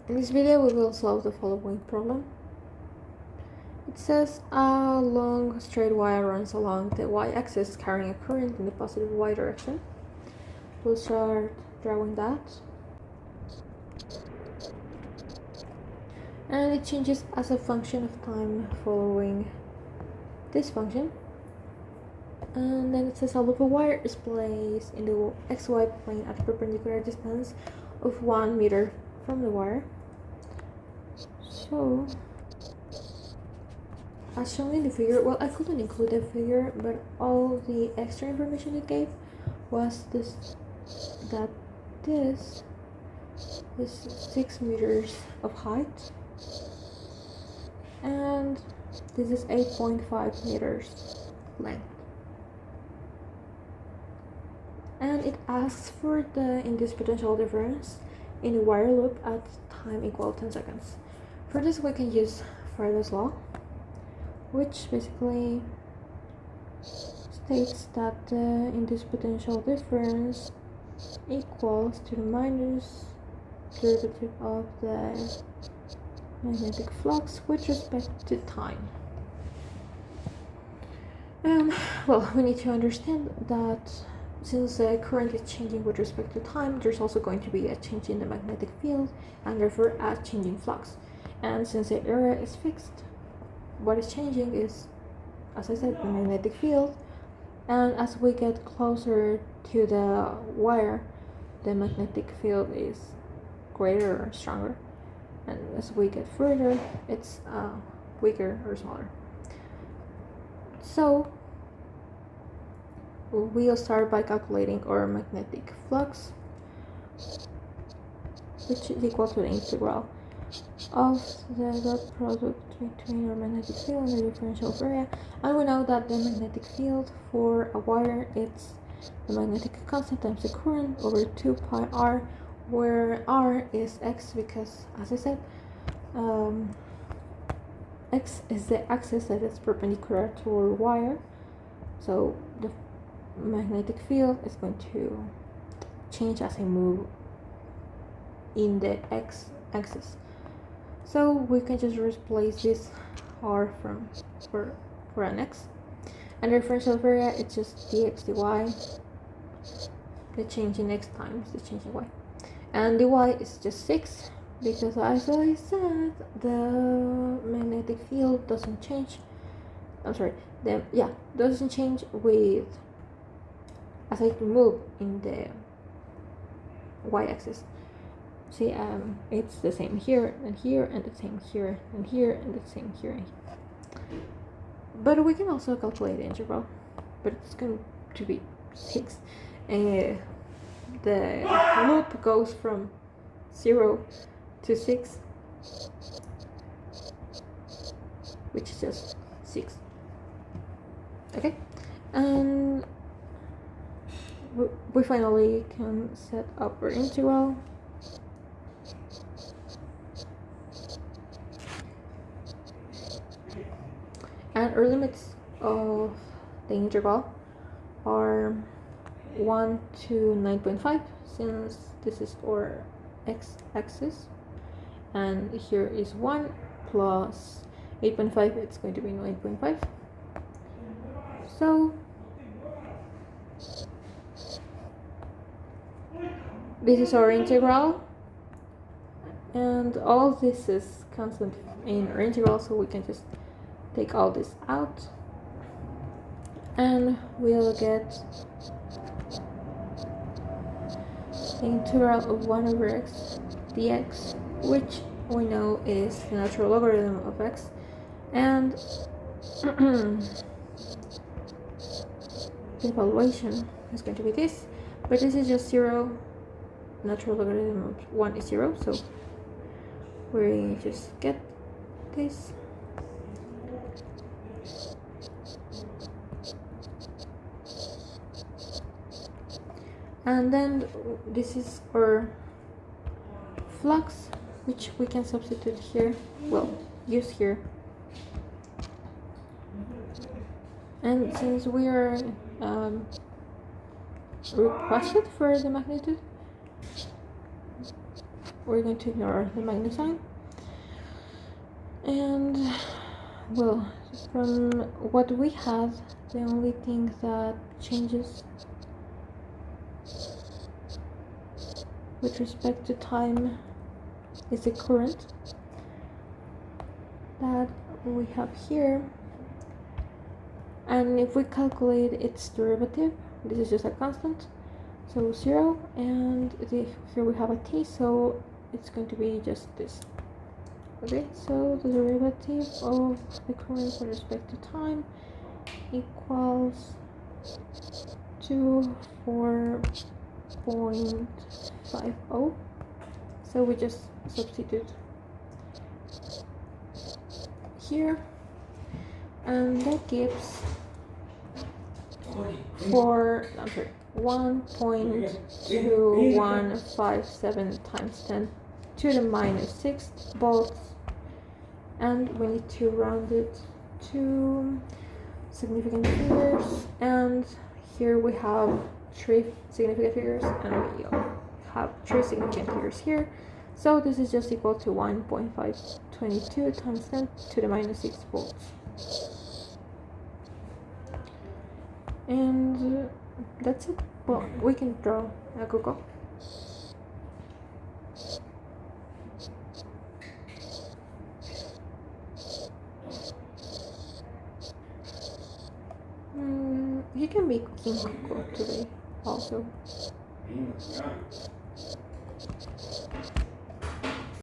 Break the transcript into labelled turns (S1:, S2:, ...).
S1: In this video we will solve the following problem. It says a long straight wire runs along the y-axis carrying a current in the positive y direction. We'll start drawing that. And it changes as a function of time following this function. And then it says a loop of wire is placed in the xy plane at a perpendicular distance of 1 meter from the wire. So, as shown in the figure, well, I couldn't include the figure, but all the extra information it gave was that this is 6 meters of height, and this is 8.5 meters length. And it asks for the induced potential difference in a wire loop at time equal 10 seconds. For this we can use Faraday's law, which basically states that the induced potential difference equals to the minus derivative of the magnetic flux with respect to time. Well, we need to understand that since the current is changing with respect to time, there's also going to be a change in the magnetic field and therefore a change in flux. And since the area is fixed, what is changing is, as I said, the magnetic field. And as we get closer to the wire, the magnetic field is greater or stronger. And as we get further, it's weaker or smaller. So we'll start by calculating our magnetic flux, which is equal to the integral of the dot product between our magnetic field and the differential area. And we know that the magnetic field for a wire, it's the magnetic constant times the current over 2 pi r, where r is x because, as I said, x is the axis that is perpendicular to our wire. So the magnetic field is going to change as I move in the x-axis. So we can just replace this r for an x, and the differential area it's just dx dy, the change in x times the change in y, and dy is just 6 because, as I said, the magnetic field doesn't change. Doesn't change with as I move in the y-axis. See, it's the same here and here, and the same here and here, and the same here and here. But we can also calculate the integral, but it's going to be 6. The loop goes from 0 to 6, which is just 6. Okay, and we finally can set up our integral. And our limits of the integral are 1 to 9.5, since this is our x-axis, and here is 1 plus 8.5, it's going to be 9.5. So this is our integral, and all this is constant in our integral, so we can just take all this out, and we'll get the integral of 1 over x dx, which we know is the natural logarithm of x, and the evaluation is going to be this, but this is just 0. Natural logarithm of 1 is 0, so we just get this. And then this is our flux, which we can substitute here, well, use here. And since we are requested for the magnitude, we're going to ignore the minus sign. And well, from what we have, the only thing that changes with respect to time is the current that we have here. And if we calculate its derivative, this is just a constant, so 0, and here we have a t, so it's going to be just this. Okay, so the derivative of the current with respect to time equals 4.50. So we just substitute here, and that gives 1.2157 times 10 to the minus 6 volts, and we need to round it to significant figures, and here we have 3 significant figures and we have 3 significant figures here, so this is just equal to 1.522 times 10 to the minus 6 volts. And that's it. Well, we can draw a Google. He can be cooking cocoa today also.